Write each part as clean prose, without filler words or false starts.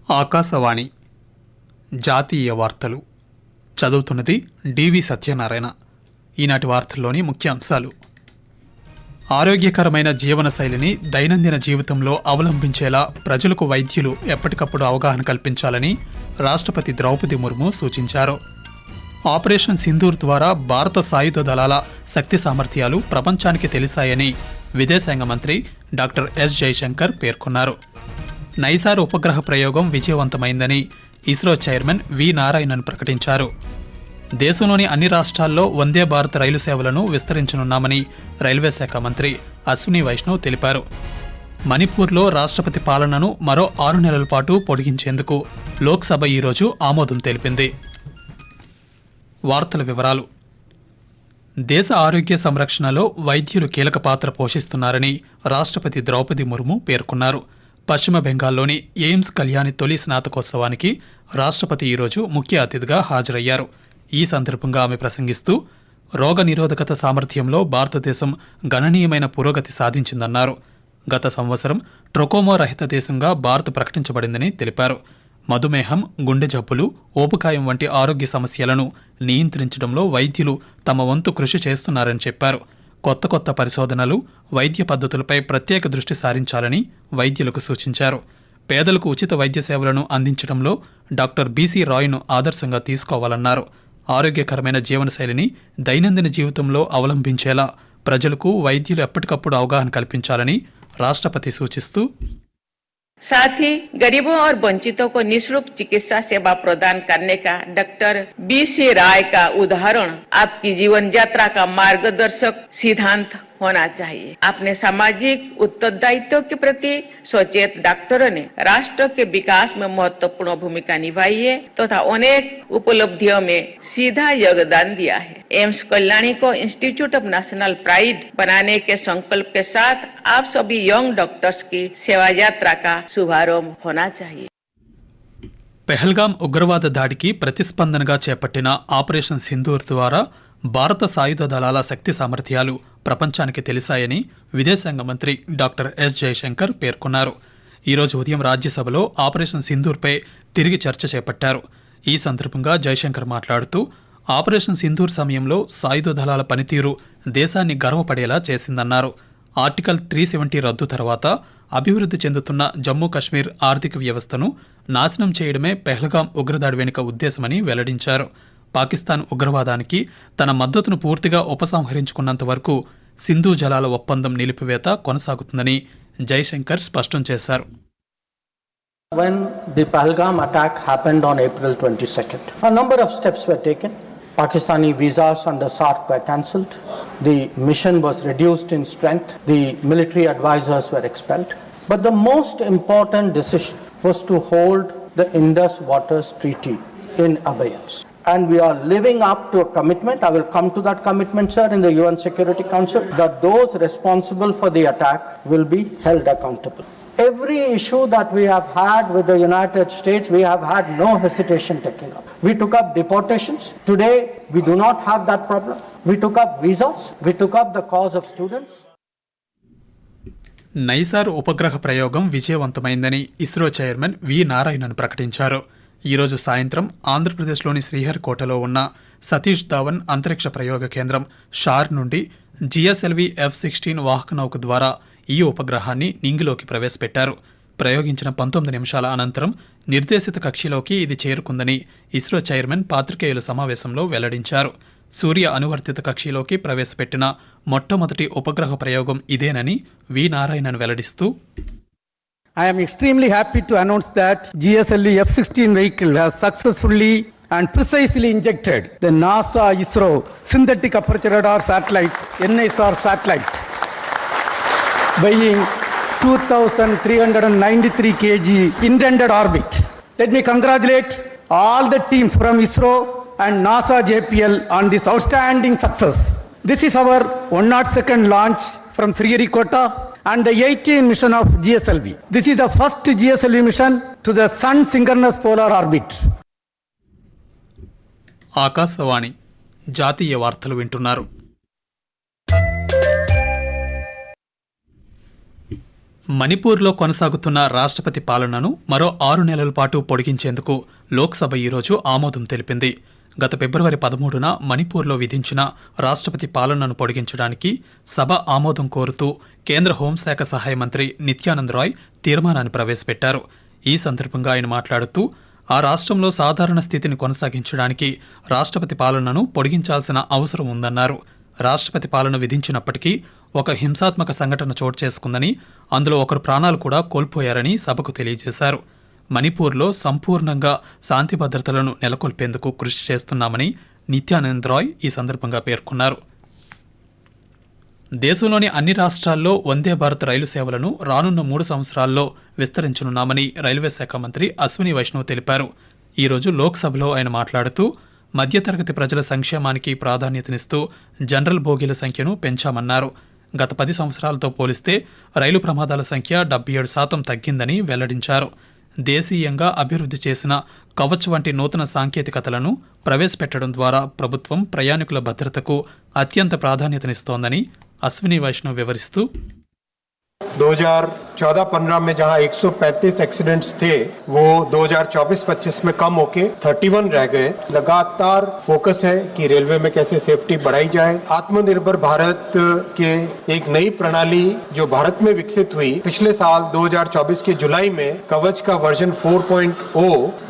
ఆకాశవాణి జాతీయ వార్తలు చదువుతున్నది డివి సత్యనారాయణ. ఈనాటి వార్తల్లోని ముఖ్య అంశాలు: ఆరోగ్యకరమైన జీవనశైలిని దైనందిన జీవితంలో అవలంబించేలా ప్రజలకు వైద్యులు ఎప్పటికప్పుడు అవగాహన కల్పించాలని రాష్ట్రపతి ద్రౌపది ముర్ము సూచించారు. ఆపరేషన్ సింధూర్ ద్వారా భారత సాయుధ దళాల శక్తి సామర్థ్యాలు ప్రపంచానికి తెలిసాయని విదేశాంగ మంత్రి డాక్టర్ ఎస్ జైశంకర్ పేర్కొన్నారు. నైసార్ ఉపగ్రహ ప్రయోగం విజయవంతమైందని ఇస్రో చైర్మన్ వి నారాయణన్ ప్రకటించారు. దేశంలోని అన్ని రాష్ట్రాల్లో వందే భారత్ రైలు సేవలను విస్తరించనున్నామని రైల్వే శాఖ మంత్రి అశ్విని వైష్ణవ్ తెలిపారు. మణిపూర్లో రాష్ట్రపతి పాలనను మరో 6 నెలల పాటు పొడిగించేందుకు లోక్సభ ఈరోజు ఆమోదం తెలిపింది. వార్తల వివరాలు: దేశ ఆరోగ్య సంరక్షణలో వైద్యులు కీలక పాత్ర పోషిస్తున్నారని రాష్ట్రపతి ద్రౌపది ముర్ము పేర్కొన్నారు. పశ్చిమ బెంగాల్లోని ఎయిమ్స్ కళ్యాణి తొలి స్నాతకోత్సవానికి రాష్ట్రపతి ఈరోజు ముఖ్య అతిథిగా హాజరయ్యారు. ఈ సందర్భంగా ఆమె ప్రసంగిస్తూ రోగ నిరోధకత సామర్థ్యంలో భారతదేశం గణనీయమైన పురోగతి సాధించిందన్నారు. గత సంవత్సరం ట్రొకోమో రహిత దేశంగా భారత్ ప్రకటించబడిందని తెలిపారు. మధుమేహం, గుండె జబ్బులు, ఊబకాయం వంటి ఆరోగ్య సమస్యలను నియంత్రించడంలో వైద్యులు తమ వంతు కృషి చేస్తున్నారని చెప్పారు. కొత్త పరిశోధనలు, వైద్య పద్ధతులపై ప్రత్యేక దృష్టి సారించాలని వైద్యులకు సూచించారు. పేదలకు ఉచిత వైద్య సేవలను అందించడంలో డాక్టర్ బీసీ రాయ్ను ఆదర్శంగా తీసుకోవాలన్నారు. ఆరోగ్యకరమైన జీవనశైలిని దైనందిన జీవితంలో అవలంబించేలా ప్రజలకు వైద్యులు ఎప్పటికప్పుడు అవగాహన కల్పించాలని రాష్ట్రపతి సూచిస్తూ, साथ ही गरीबों और वंचितों को निःशुल्क चिकित्सा सेवा प्रदान करने का डॉक्टर बी.सी. राय का उदाहरण आपकी जीवन यात्रा का मार्गदर्शक सिद्धांत होना चाहिए. अपने सामाजिक उत्तरदायित्व के प्रति सचेत डॉक्टरों ने राष्ट्र के विकास में महत्वपूर्ण भूमिका निभाई है तथा अनेक उपलब्धियों में सीधा योगदान दिया है. एम्स कल्याणी को इंस्टीट्यूट ऑफ नेशनल प्राइड बनाने के संकल्प के साथ आप सभी यंग डॉक्टर्स की सेवा यात्रा का शुभारंभ होना चाहिए. పెహల్గాం ఉగ్రవాద దాడికి ప్రతిస్పందనగా చేపట్టిన ఆపరేషన్ సింధూర్ ద్వారా భారత సాయుధ దళాల శక్తి సామర్థ్యాలు ప్రపంచానికి తెలిసాయని విదేశాంగ మంత్రి డాక్టర్ ఎస్ జైశంకర్ పేర్కొన్నారు. ఈరోజు ఉదయం రాజ్యసభలో ఆపరేషన్ సింధూర్పై తిరిగి చర్చ చేపట్టారు. ఈ సందర్భంగా జైశంకర్ మాట్లాడుతూ, ఆపరేషన్ సింధూర్ సమయంలో సాయుధ దళాల పనితీరు దేశాన్ని గర్వపడేలా చేసిందన్నారు. ఆర్టికల్ 370 రద్దు తర్వాత అభివృద్ధి చెందుతున్న జమ్మూ కశ్మీర్ ఆర్థిక వ్యవస్థను నాశనం చేయడమే పెహల్గాం ఉగ్రదాడి వెనుక ఉద్దేశమని వెల్లడించారు. పాకిస్తాన్ ఉగ్రవాదానికి తన మద్దతును పూర్తిగా ఉపసంహరించుకున్నంత వరకు సింధు జలాల ఒప్పందం నిలిపివేత కొనసాగుతుందని జైశంకర్ స్పష్టం చేశారు. When the Pahalgam attack happened on April 22nd, a number of steps were taken. Pakistani visas under SARC were cancelled. The mission was reduced in strength. The military advisors were expelled. But the most important decision was to hold the Indus Waters Treaty in abeyance. And we are living up to a commitment. I will come to that commitment, sir, in the UN Security Council, that those responsible for the attack will be held accountable. Every issue that we have had with the United States, we have had no hesitation taking up. We took up deportations. Today, we do not have that problem. We took up visas. We took up the cause of students. NISAR ఉపగ్రహ ప్రయోగం విజయవంతమైందని ISRO chairman వి నారాయణన్ ప్రకటించారు. ఈరోజు సాయంత్రం ఆంధ్రప్రదేశ్లోని శ్రీహరికోటలో ఉన్న సతీష్ ధావన్ అంతరిక్ష ప్రయోగ కేంద్రం షార్ నుండి జిఎస్ఎల్వి F-16 వాహక నౌక ద్వారా ఈ ఉపగ్రహాన్ని నింగిలోకి ప్రవేశపెట్టారు. ప్రయోగించిన 19 నిమిషాల అనంతరం నిర్దేశిత కక్షలోకి ఇది చేరుకుందని ఇస్రో చైర్మన్ పాత్రికేయుల సమావేశంలో వెల్లడించారు. సూర్య అనువర్తిత కక్షలోకి ప్రవేశపెట్టిన మొట్టమొదటి ఉపగ్రహ ప్రయోగం ఇదేనని వి Narayanan వెల్లడిస్తూ, I am extremely happy to announce that GSLV F-16 vehicle has successfully and precisely injected the NASA-ISRO Synthetic Aperture Radar Satellite (NSR) satellite, weighing 2,393 kg intended orbit. Let me congratulate all the teams from ISRO and NASA JPL on this outstanding success. This is our 102nd launch from Sriharikota and the 18th mission of GSLV. This is the first GSLV mission to the Sun synchronous polar orbit. Akashvani జాతీయ వార్తలు వింటున్నారు. మణిపూర్లో కొనసాగుతున్న రాష్ట్రపతి పాలనను మరో 6 నెలల పాటు పొడిగించేందుకు లోక్సభ ఈరోజు ఆమోదం తెలిపింది. గత ఫిబ్రవరి 13న మణిపూర్లో విధించిన రాష్ట్రపతి పాలనను పొడిగించడానికి సభ ఆమోదం కోరుతూ కేంద్ర హోంశాఖ సహాయ మంత్రి నిత్యానంద్ రాయ్ తీర్మానాన్ని ప్రవేశపెట్టారు. ఈ సందర్భంగా ఆయన మాట్లాడుతూ ఆ రాష్ట్రంలో సాధారణ స్థితిని కొనసాగించడానికి రాష్ట్రపతి పాలనను పొడిగించాల్సిన అవసరం ఉందన్నారు. రాష్ట్రపతి పాలన విధించినప్పటికీ ఒక హింసాత్మక సంఘటన చోటు చేసుకుందని, అందులో ఒకరు ప్రాణాలు కూడా కోల్పోయారని సభకు తెలియజేశారు. మణిపూర్లో సంపూర్ణంగా శాంతి భద్రతలను నెలకొల్పేందుకు కృషి చేస్తున్నామని నిత్యానంద్ రాయ్ ఈ సందర్భంగా పేర్కొన్నారు. దేశంలోని అన్ని రాష్ట్రాల్లో వందే భారత్ రైలు సేవలను రానున్న 3 సంవత్సరాల్లో విస్తరించనున్నామని రైల్వే శాఖ మంత్రి అశ్విని వైష్ణవ్ తెలిపారు. ఈరోజు లోక్సభలో ఆయన మాట్లాడుతూ మధ్యతరగతి ప్రజల సంక్షేమానికి ప్రాధాన్యతనిస్తూ జనరల్ బోగీల సంఖ్యను పెంచామన్నారు. గత 10 సంవత్సరాలతో పోలిస్తే రైలు ప్రమాదాల సంఖ్య 77% తగ్గిందని వెల్లడించారు. దేశీయంగా అభివృద్ధి చేసిన కవచ్ వంటి నూతన సాంకేతికతలను ప్రవేశపెట్టడం ద్వారా ప్రభుత్వం ప్రయాణికుల భద్రతకు అత్యంత ప్రాధాన్యతనిస్తోందని అశ్విని వైష్ణవ్ వివరిస్తూ 2014-15 में जहां 135 एक्सीडेंट्स थे वो 2024-25 में कम होके 31 रह गए। लगातार फोकस है कि रेलवे में कैसे सेफ्टी बढ़ाई जाए। आत्मनिर्भर भारत के एक नई प्रणाली जो भारत में विकसित हुई पिछले साल 2024 के जुलाई में कवच का वर्जन 4.0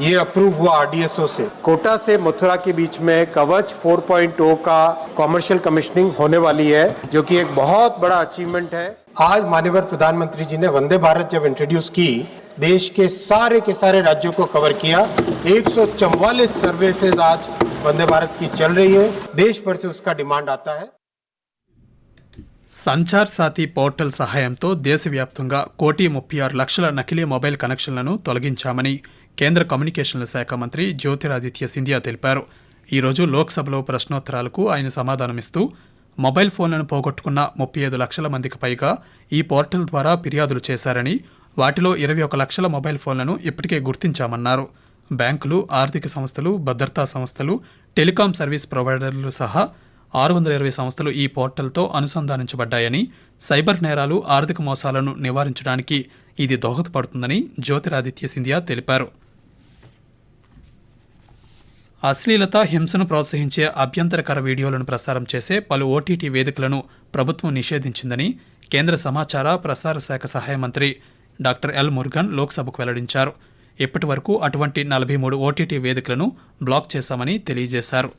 ये अप्रूव हुआ RDSO से। कोटा से मथुरा के बीच में कवच 4.0 का कॉमर्शियल कमीशनिंग होने वाली है जो कि एक बहुत बड़ा अचीवमेंट है। आज माननीय प्रधानमंत्री जी ने वंदे भारत जब इंट्रोड्यूस की देश के सारे राज्यों को कवर किया। 144 सर्विसेज आज वंदे भारत की चल रही है। देश भर से उसका डिमांड आता है। సంచార్ సాథీ పోర్టల్ సహాయంతో దేశవ్యాప్తంగా 1,36,00,000 నకిలీ మొబైల్ కనెక్షన్లను తొలగించామని కేంద్ర కమ్యూనికేషన్ల శాఖ మంత్రి జ్యోతిరాదిత్య సింధియా తెలిపారు. ఈరోజు లోక్సభలో ప్రశ్నోత్తరాలకు ఆయన సమాధానమిస్తూ మొబైల్ ఫోన్లను పోగొట్టుకున్న 35 లక్షల మందికి పైగా ఈ పోర్టల్ ద్వారా ఫిర్యాదులు చేశారని, వాటిలో 21 లక్షల మొబైల్ ఫోన్లను ఇప్పటికే గుర్తించామన్నారు. బ్యాంకులు, ఆర్థిక సంస్థలు, భద్రతా సంస్థలు, టెలికాం సర్వీస్ ప్రొవైడర్లు సహా 620 సంస్థలు ఈ పోర్టల్తో అనుసంధానించబడ్డాయని, సైబర్ నేరాలు, ఆర్థిక మోసాలను నివారించడానికి ఇది దోహదపడుతుందని జ్యోతిరాదిత్య సింధియా తెలిపారు. అశ్లీలత, హింసను ప్రోత్సహించే అభ్యంతరకర వీడియోలను ప్రసారం చేసే పలు ఓటీటీ వేదికలను ప్రభుత్వం నిషేధించిందని కేంద్ర సమాచార ప్రసార శాఖ సహాయ మంత్రి డాక్టర్ ఎల్ మురుగన్ లోక్సభకు వెల్లడించారు. ఇప్పటి వరకు అటువంటి 43 ఓటీటీ వేదికలను బ్లాక్ చేశామని తెలియజేశారు.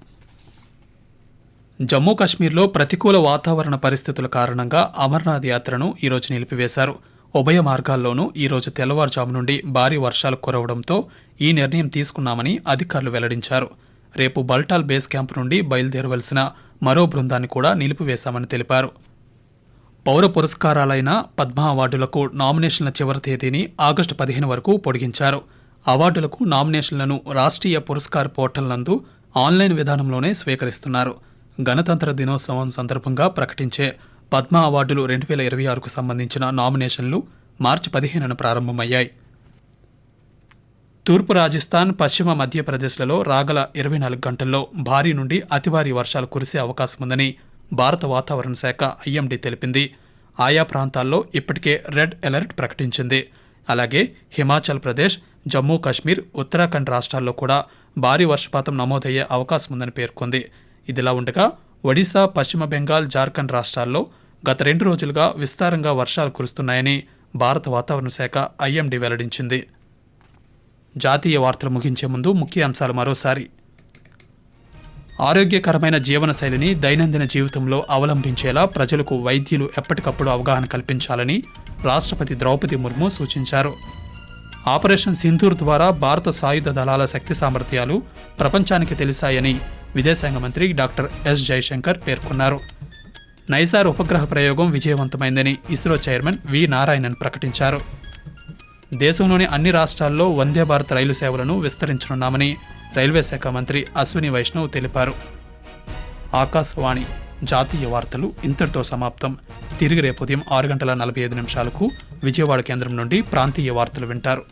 జమ్మూ కాశ్మీర్లో ప్రతికూల వాతావరణ పరిస్థితుల కారణంగా అమర్నాథ్ యాత్రను ఈరోజు నిలిపివేశారు. ఉభయ మార్గాల్లోనూ ఈరోజు తెల్లవారుజాము నుండి భారీ వర్షాలు కురవడంతో ఈ నిర్ణయం తీసుకున్నామని అధికారులు వెల్లడించారు. రేపు బల్టాల్ బేస్ క్యాంప్ నుండి బయలుదేరవలసిన మరో బృందాన్ని కూడా నిలిపివేశామని తెలిపారు. పౌర పురస్కారాలైన పద్మ అవార్డులకు నామినేషన్ల చివరి తేదీని ఆగస్టు 15 వరకు పొడిగించారు. అవార్డులకు నామినేషన్లను రాష్ట్రీయ పురస్కార్ పోర్టల్ నందు ఆన్లైన్ విధానంలోనే స్వీకరిస్తున్నారు. గణతంత్ర దినోత్సవం సందర్భంగా ప్రకటించే పద్మ అవార్డులు 2026కు సంబంధించిన నామినేషన్లు మార్చి 15న ప్రారంభమయ్యాయి. తూర్పు రాజస్థాన్, పశ్చిమ మధ్యప్రదేశ్లలో రాగల 24 గంటల్లో భారీ నుండి అతి భారీ వర్షాలు కురిసే అవకాశముందని భారత వాతావరణ శాఖ IMD తెలిపింది. ఆయా ప్రాంతాల్లో ఇప్పటికే రెడ్ అలర్ట్ ప్రకటించింది. అలాగే హిమాచల్ ప్రదేశ్, జమ్మూ కాశ్మీర్, ఉత్తరాఖండ్ రాష్ట్రాల్లో కూడా భారీ వర్షపాతం నమోదయ్యే అవకాశముందని పేర్కొంది. ఇదిలా ఉండగా ఒడిశా, పశ్చిమ బెంగాల్, జార్ఖండ్ రాష్ట్రాల్లో గత 2 రోజులుగా విస్తారంగా వర్షాలు కురుస్తున్నాయని భారత వాతావరణ శాఖ IMD వెల్లడించింది. జాతీయ వార్తలు ముగించే ముందు ముఖ్య అంశాలు మరోసారి. ఆరోగ్యకరమైన జీవనశైలిని దైనందిన జీవితంలో అవలంబించేలా ప్రజలకు వైద్యులు ఎప్పటికప్పుడు అవగాహన కల్పించాలని రాష్ట్రపతి ద్రౌపది ముర్ము సూచించారు. ఆపరేషన్ సింధూర్ ద్వారా భారత సాయుధ దళాల శక్తి సామర్థ్యాలు ప్రపంచానికి తెలిసాయని విదేశాంగ మంత్రి డాక్టర్ ఎస్ జయశంకర్ పేర్కొన్నారు. నైసార్ ఉపగ్రహ ప్రయోగం విజయవంతమైందని ఇస్రో చైర్మన్ వి నారాయణన్ ప్రకటించారు. దేశంలోని అన్ని రాష్ట్రాల్లో వందే భారత్ రైలు సేవలను విస్తరించనున్నామని రైల్వే శాఖ మంత్రి అశ్విని వైష్ణవ్ తెలిపారు. ఆకాశవాణి జాతీయ వార్తలు ఇంతటితో సమాప్తం. తిరిగి రేపు ఉదయం 6:45 విజయవాడ కేంద్రం నుండి ప్రాంతీయ వార్తలు వింటారు.